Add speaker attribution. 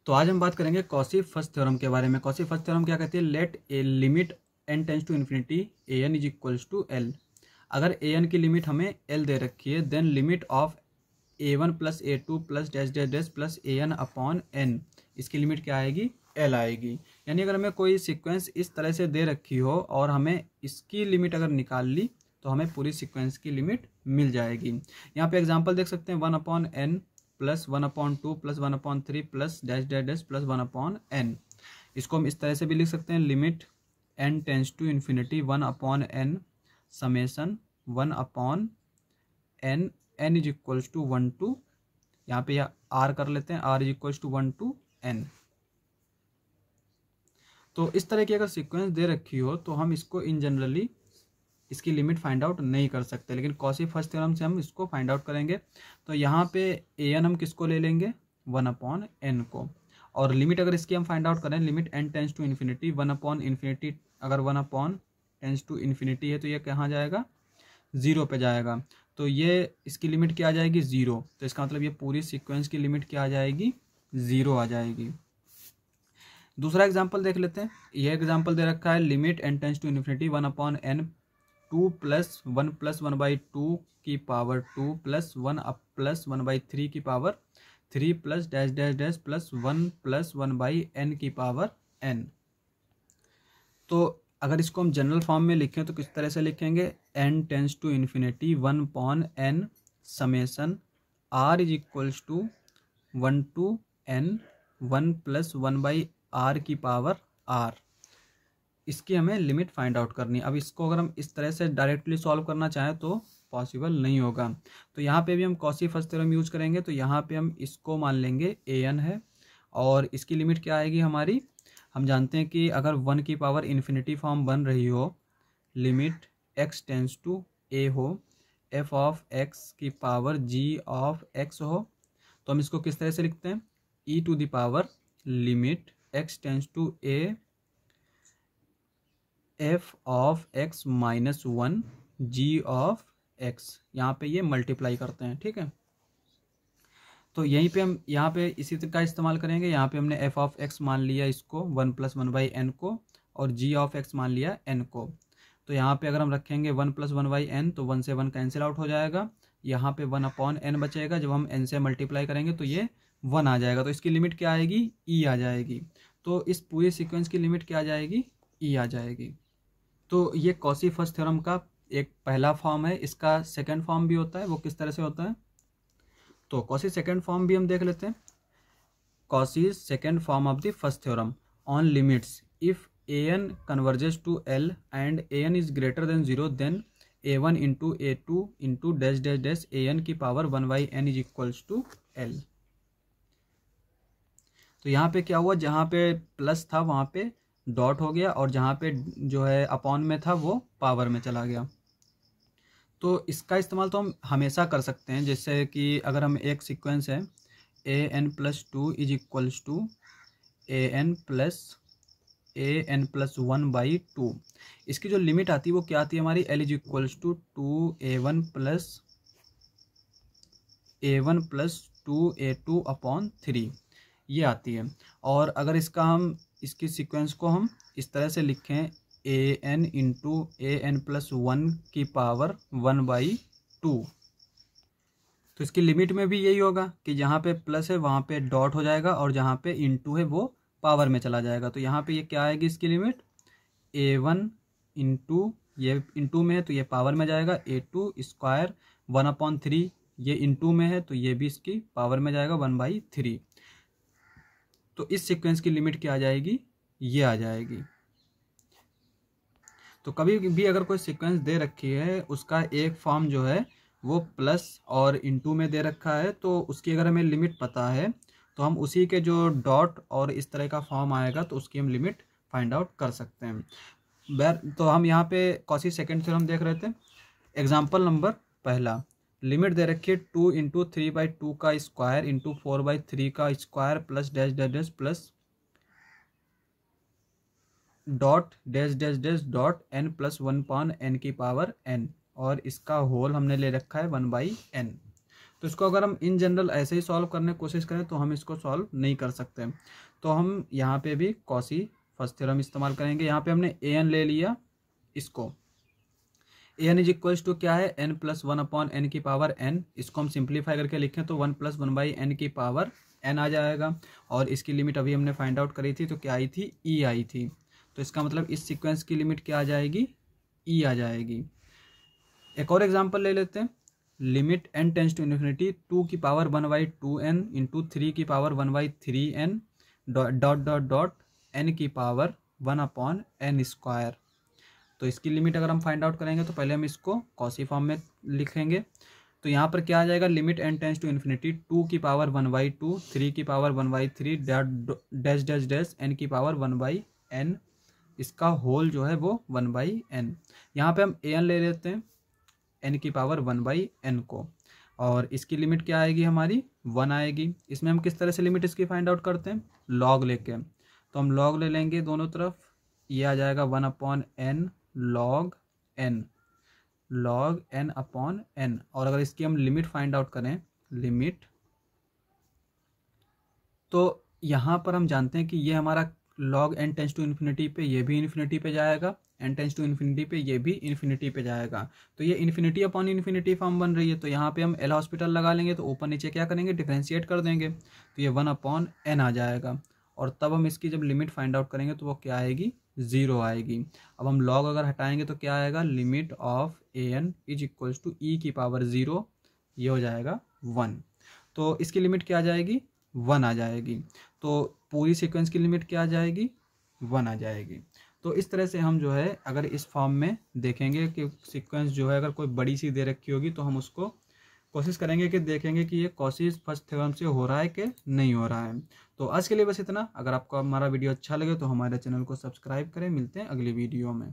Speaker 1: तो आज हम बात करेंगे कॉची फर्स्ट थ्योरम के बारे में। कॉची फर्स्ट थ्योरम क्या कहती है? Let a limit n tends to infinity a n is equals to l. अगर ए एन की लिमिट हमें एल दे रखी है, then limit of a1 plus a2 plus dash dash dash plus an upon n, इसकी limit क्या आएगी? l आएगी। यानी अगर हमें कोई सीक्वेंस इस तरह से दे रखी हो और हमें इसकी लिमिट अगर निकाल ली तो हमें पूरी सीक्वेंस की लिमिट मिल जाएगी। यहाँ पे एग्जांपल देख सकते हैं, 1/n plus 1/2 plus 1/3 plus dash dash dash plus 1/n। इसको हम इस तरह से भी लिख सकते हैं, limit n tends to infinity 1/n summation 1/n n is equals to 1 to, यहाँ पे यह r कर लेते हैं, r is equals to 1 to n। तो इस तरह की अगर सीक्वेंस दे रखी हो तो हम इसको इन जनरली इसकी लिमिट फाइंड आउट नहीं कर सकते, लेकिन कॉची फर्स्ट थ्योरम से हम इसको फाइंड आउट करेंगे। तो यहाँ पे ए एन हम किसको ले लेंगे? 1/n को। और लिमिट अगर इसकी हम फाइंड आउट करें, limit n tends to infinity 1/∞, अगर 1 टेंस टू इन्फिनिटी है तो ये कहाँ जाएगा? 0 पे जाएगा। तो ये इसकी लिमिट क्या आ जाएगी? 0। तो इसका मतलब ये पूरी सीक्वेंस की लिमिट क्या आ जाएगी? 0 आ जाएगी। दूसरा एग्जाम्पल देख लेते हैं। यह एग्जाम्पल दे रखा है, limit n tends to infinity 1/n 2 plus 1+1/2 की पावर 2 प्लस 1+1/3 की power 3 plus dash dash dash plus 1+1/n की पावर n। तो अगर इसको हम जनरल फॉर्म में लिखें तो किस तरह से लिखेंगे? n tends to infinity 1/n summation r is equals to 1 to n 1+1/r की पावर r। इसकी हमें लिमिट फाइंड आउट करनी है। अब इसको अगर हम इस तरह से डायरेक्टली सॉल्व करना चाहें तो पॉसिबल नहीं होगा। तो यहाँ पे भी हम कॉची फर्स्ट थ्योरम यूज करेंगे। तो यहाँ पे हम इसको मान लेंगे ए एन है, और इसकी लिमिट क्या आएगी हमारी? हम जानते हैं कि अगर 1 की पावर इन्फिनिटी फॉर्म बन रही हो, limit x tends to a हो, f ऑफ x की पावर g ऑफ x हो, तो हम इसको किस तरह से लिखते हैं? e to the power limit x tends to a f of x minus 1 g of x, यहाँ पे ये मल्टीप्लाई करते हैं, ठीक है। तो यहीं पे हम यहाँ पे इसी का इस्तेमाल करेंगे। यहाँ पे हमने f ऑफ x मान लिया इसको 1+1/n को, और g ऑफ x मान लिया n को। तो यहाँ पे अगर हम रखेंगे 1+1/n तो 1 से 1 कैंसिल आउट हो जाएगा। यहाँ पे 1/n बचेगा, जब हम n से मल्टीप्लाई करेंगे तो ये 1 आ जाएगा। तो इसकी लिमिट क्या आएगी? e आ जाएगी। तो इस पूरी सीक्वेंस की लिमिट क्या आ जाएगी? e आ जाएगी। तो ये कॉची फर्स्ट थ्योरम का एक पहला फॉर्म है। इसका सेकंड फॉर्म भी होता है, वो किस तरह से होता है? तो कॉची सेकंड फॉर्म भी हम देख लेते हैं। Cauchy second form of the first theorem on limits if an converges to l and an is greater than 0, then a1 into a2 into dash dash dash an की power 1/n is equals to l। तो यहाँ पे क्या हुआ? जहाँ पे plus था वहाँ पे डॉट हो गया, और जहाँ पे जो है अपॉन में था वो पावर में चला गया। तो इसका इस्तेमाल तो हम हमेशा कर सकते हैं। जैसे कि अगर हम एक सीक्वेंस है an+2 is equals to an+1/2, इसकी जो लिमिट आती है वो क्या आती है हमारी? l is equals to 2a1 plus 2a2/3 ये आती है। और अगर इसकी सीक्वेंस को हम इस तरह से लिखें, an इंटू an+1 की पावर 1/2, तो इसकी लिमिट में भी यही होगा कि जहाँ पे प्लस है वहाँ पे डॉट हो जाएगा, और जहाँ पे इंटू है वो पावर में चला जाएगा। तो यहाँ पे ये क्या आएगी इसकी लिमिट? a1 इंटू, ये इंटू में है तो ये पावर में जाएगा, a2 स्क्वायर 1/3, ये इंटू में है तो ये भी इसकी पावर में जाएगा 1/3। तो इस सीक्वेंस की लिमिट क्या आ जाएगी? ये आ जाएगी। तो कभी भी अगर कोई सीक्वेंस दे रखी है, उसका एक फॉर्म जो है वो प्लस और इंटू में दे रखा है, तो उसकी अगर हमें लिमिट पता है तो हम उसी के जो डॉट और इस तरह का फॉर्म आएगा तो उसकी हम लिमिट फाइंड आउट कर सकते हैं। तो हम यहाँ पे कॉची सेकंड थ्योरम देख रहे थे। एग्जाम्पल नंबर पहला, लिमिट दे रखी है 2 इंटू 3/2 का स्क्वायर इंटू 4/3 का square plus dash dash dash plus dot dash dash dash dot n+1/n की पावर n, और इसका होल हमने ले रखा है 1/n। तो इसको अगर हम इन जनरल ऐसे ही सॉल्व करने की कोशिश करें तो हम इसको सॉल्व नहीं कर सकते। तो हम यहाँ पे भी कॉसी फर्स्ट थ्योरम इस्तेमाल करेंगे। यहाँ पे हमने an ले लिया, इसको an इज इक्वल्स टू क्या है, n प्लस 1 अपॉन n की पावर n। इसको हम सिंप्लीफाई करके लिखें तो 1 प्लस 1 बाई n की पावर n आ जाएगा। और इसकी लिमिट अभी हमने फाइंड आउट करी थी तो क्या आई थी, e आई थी। तो इसका मतलब इस सीक्वेंस की लिमिट क्या आ जाएगी, e आ जाएगी। एक और एग्जांपल ले लेते हैं। Limit n tends to infinity 2 की पावर 1 बाई 2n इंटू 3 की power 1 by 3n dot dot dot n की पावर 1 अपॉन n स्क्वायर। तो इसकी लिमिट अगर हम फाइंड आउट करेंगे तो पहले हम इसको कॉसी फॉर्म में लिखेंगे। तो यहाँ पर क्या आ जाएगा, limit n tends to infinity 2 की पावर 1 बाई 2, 3 की power 1 by 3 dash dash dash n की पावर 1 बाई n, इसका होल जो है वो 1 बाई n। यहाँ पे हम an ले लेते हैं, n की पावर 1 बाई n को, और इसकी लिमिट क्या आएगी हमारी, 1 आएगी। इसमें हम किस तरह से लिमिट इसकी फाइंड आउट करते हैं, लॉग लेके। तो हम लॉग ले लेंगे दोनों तरफ, ये आ जाएगा 1 upon n log n upon n। और अगर इसकी हम लिमिट फाइंड आउट करें, लिमिट, तो यहाँ पर हम जानते हैं कि ये हमारा log n tends to infinity पे ये भी इन्फिनिटी पे जाएगा, n टेंस टू इन्फिनिटी पे ये भी इन्फिनिटी पे जाएगा। तो ये इन्फिनिटी अपॉन इन्फिनिटी फॉर्म बन रही है। तो यहाँ पे हम एल हॉस्पिटल लगा लेंगे तो ऊपर नीचे क्या करेंगे, डिफ्रेंशिएट कर देंगे, तो ये 1 अपॉन n आ जाएगा। और तब हम इसकी जब लिमिट फाइंड आउट करेंगे तो वो क्या आएगी, 0 आएगी। अब हम लॉग अगर हटाएंगे तो क्या आएगा, limit of an is equals to e की पावर 0, ये हो जाएगा 1। तो इसकी लिमिट क्या आ जाएगी, 1 आ जाएगी। तो पूरी सीक्वेंस की लिमिट क्या आ जाएगी, 1 आ जाएगी। तो इस तरह से हम जो है अगर इस फॉर्म में देखेंगे कि सीक्वेंस जो है अगर कोई बड़ी सी दे रखी होगी तो हम उसको कोशिश करेंगे कि देखेंगे कि ये कॉसी फर्स्ट थ्योरम से हो रहा है कि नहीं हो रहा है। तो आज के लिए बस इतना। अगर आपको हमारा वीडियो अच्छा लगे तो हमारे चैनल को सब्सक्राइब करें। मिलते हैं अगली वीडियो में।